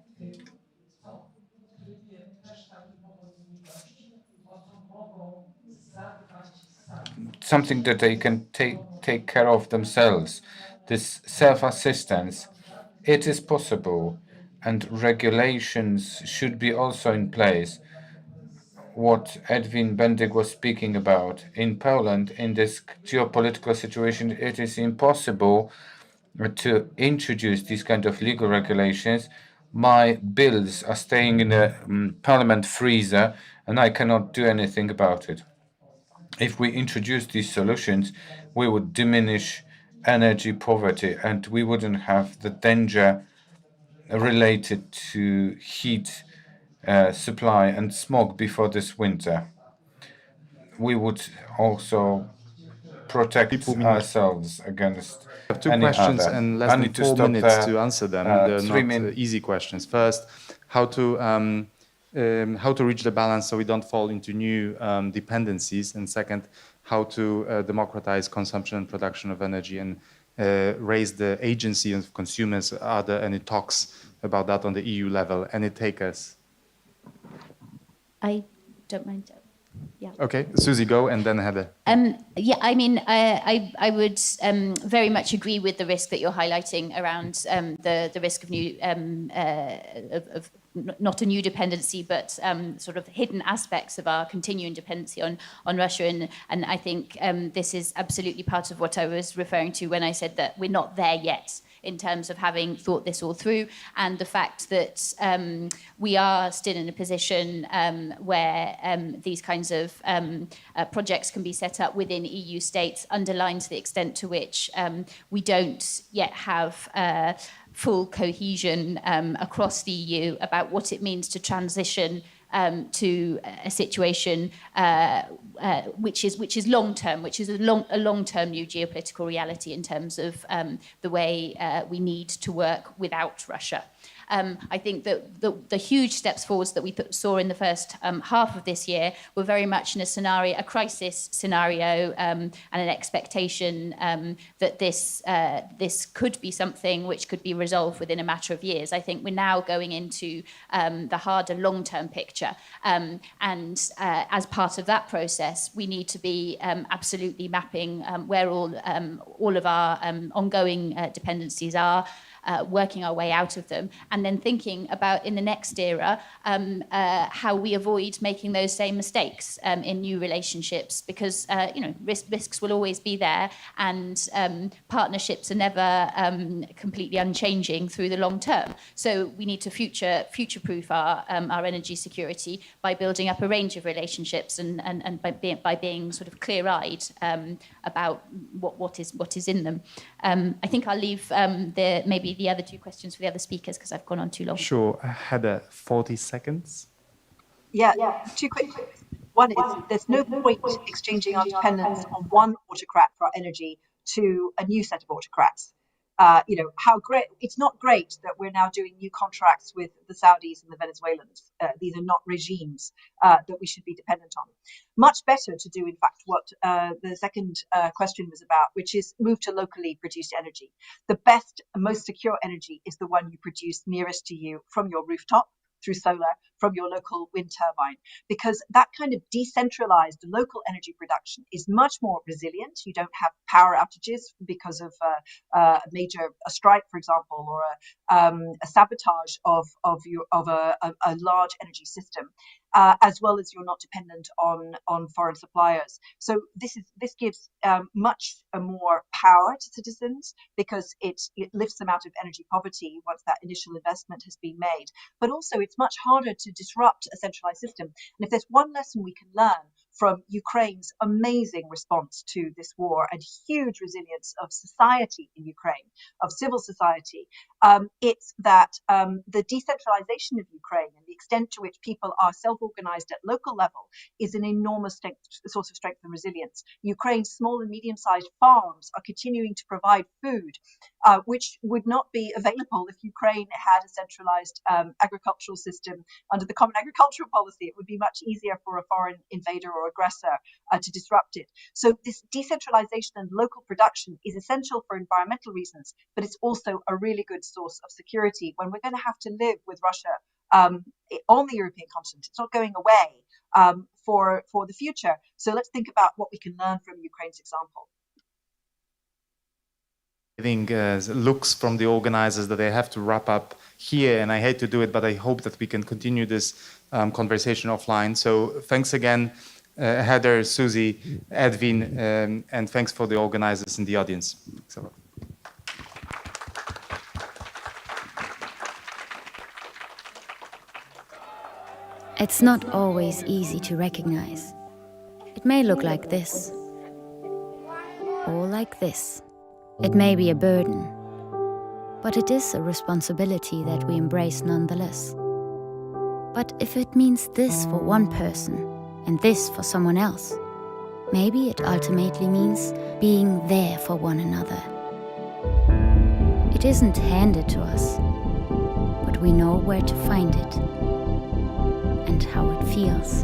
Something that they can take care of themselves. This self-assistance, it is possible, and regulations should be also in place. What Edwin Bendyk was speaking about in Poland, in this geopolitical situation, it is impossible to introduce these kind of legal regulations. My bills are staying in the parliament freezer, and I cannot do anything about it. If we introduce these solutions, we would diminish energy poverty, and we wouldn't have the danger related to heat supply and smog before this winter. We would also protect ourselves against I have two any questions other. and less I than need to 4 stop minutes there. to answer them. 3 They're not minutes. easy questions. First, how to reach the balance so we don't fall into new dependencies, and second, how to democratize consumption and production of energy and raise the agency of consumers. Are there any talks about that on the EU level? Any takers? I don't mind. Yeah. Okay, Susi, go, and then Heather. Yeah, I mean, I would very much agree with the risk that you're highlighting around the risk of new of not a new dependency, but sort of hidden aspects of our continuing dependency on Russia, and I think this is absolutely part of what I was referring to when I said that we're not there yet in terms of having thought this all through, and the fact that we are still in a position where these kinds of projects can be set up within EU states underlines the extent to which we don't yet have full cohesion across the EU about what it means to transition to a situation which is long term, which is a long term new geopolitical reality in terms of the way we need to work without Russia. I think that the huge steps forwards that we saw in the first half of this year were very much in a crisis scenario, and an expectation that this could be something which could be resolved within a matter of years. I think we're now going into the harder long-term picture, and as part of that process, we need to be absolutely mapping where all of our ongoing dependencies are. Working our way out of them, and then thinking about in the next era how we avoid making those same mistakes in new relationships, because risks will always be there, and partnerships are never completely unchanging through the long term. So we need to future-proof our energy security by building up a range of relationships and by being sort of clear-eyed about what is in them. I think I'll leave maybe the other two questions for the other speakers because I've gone on too long. Sure. Heather, 40 seconds. Yeah, two quick. One is there's no point exchanging our dependence on one autocrat for our energy to a new set of autocrats. How great, it's not great that we're now doing new contracts with the Saudis and the Venezuelans. These are not regimes that we should be dependent on. Much better to do, in fact, what the second question was about, which is move to locally produced energy. The best and most secure energy is the one you produce nearest to you from your rooftop, through solar, from your local wind turbine, because that kind of decentralized local energy production is much more resilient. You don't have power outages because of a strike, for example, or a sabotage of a large energy system, as well as you're not dependent on foreign suppliers. So this gives much more power to citizens, because it lifts them out of energy poverty once that initial investment has been made. But also, it's much harder to disrupt a centralized system. And if there's one lesson we can learn from Ukraine's amazing response to this war and huge resilience of society in Ukraine, of civil society. It's that the decentralization of Ukraine and the extent to which people are self-organized at local level is an enormous source of strength and resilience. Ukraine's small and medium-sized farms are continuing to provide food, which would not be available if Ukraine had a centralized agricultural system under the Common Agricultural Policy. It would be much easier for a foreign invader or aggressor to disrupt it. So this decentralization and local production is essential for environmental reasons, but it's also a really good source of security when we're going to have to live with Russia on the European continent. It's not going away for the future. So let's think about what we can learn from Ukraine's example. I think looks from the organizers that they have to wrap up here, and I hate to do it, but I hope that we can continue this conversation offline. So thanks again, Heather, Susi, Edwin, and thanks for the organizers in the audience. Thanks a lot. It's not always easy to recognize. It may look like this, or like this. It may be a burden, but it is a responsibility that we embrace nonetheless. But if it means this for one person and this for someone else, maybe it ultimately means being there for one another. It isn't handed to us, but we know where to find it and how it feels,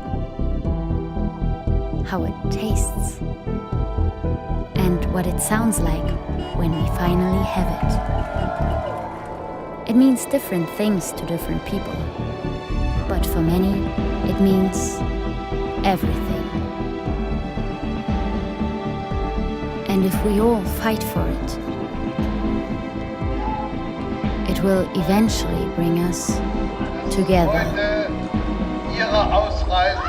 how it tastes, and what it sounds like when we finally have it. It means different things to different people, but for many, it means everything. And if we all fight for it, it will eventually bring us together. Ihre Ausreise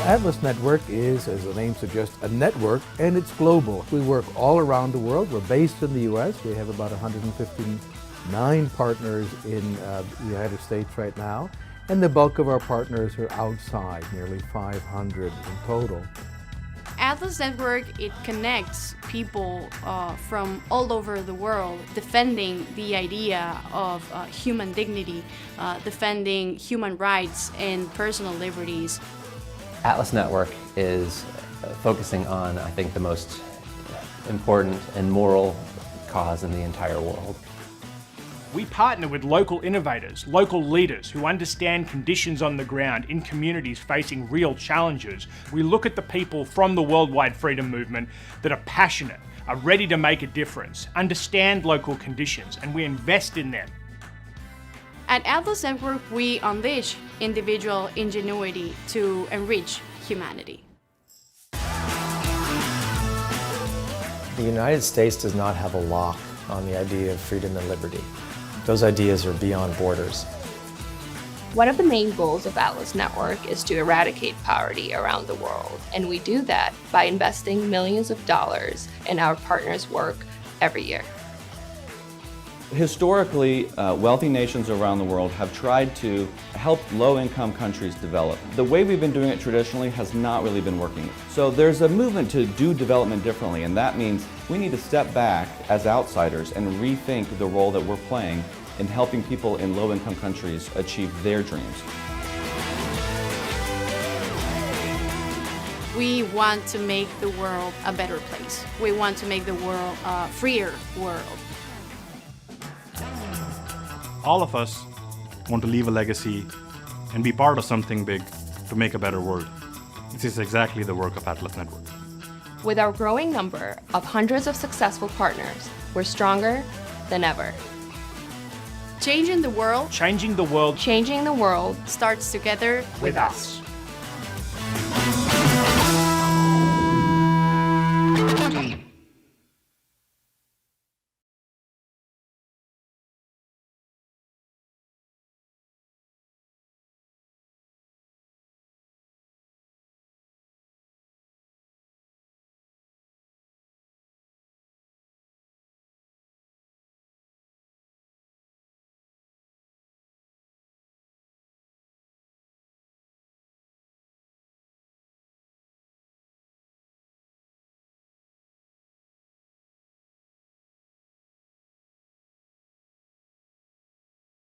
Atlas Network is, as the name suggests, a network, and it's global. We work all around the world. We're based in the U.S. We have about 159 partners in the United States right now, and the bulk of our partners are outside, nearly 500 in total. Atlas Network, it connects people from all over the world defending the idea of human dignity, defending human rights and personal liberties. Atlas Network is focusing on, I think, the most important and moral cause in the entire world. We partner with local innovators, local leaders who understand conditions on the ground in communities facing real challenges. We look at the people from the worldwide freedom movement that are passionate, are ready to make a difference, understand local conditions, and we invest in them. At Atlas Network, we unleash individual ingenuity to enrich humanity. The United States does not have a lock on the idea of freedom and liberty. Those ideas are beyond borders. One of the main goals of Atlas Network is to eradicate poverty around the world, and we do that by investing millions of dollars in our partners' work every year. Historically, wealthy nations around the world have tried to help low-income countries develop. The way we've been doing it traditionally has not really been working. So there's a movement to do development differently, and that means we need to step back as outsiders and rethink the role that we're playing in helping people in low-income countries achieve their dreams. We want to make the world a better place. We want to make the world a freer world. All of us want to leave a legacy and be part of something big to make a better world. This is exactly the work of Atlas Network. With our growing number of hundreds of successful partners, we're stronger than ever. Changing the world. Changing the world. Changing the world starts together with us.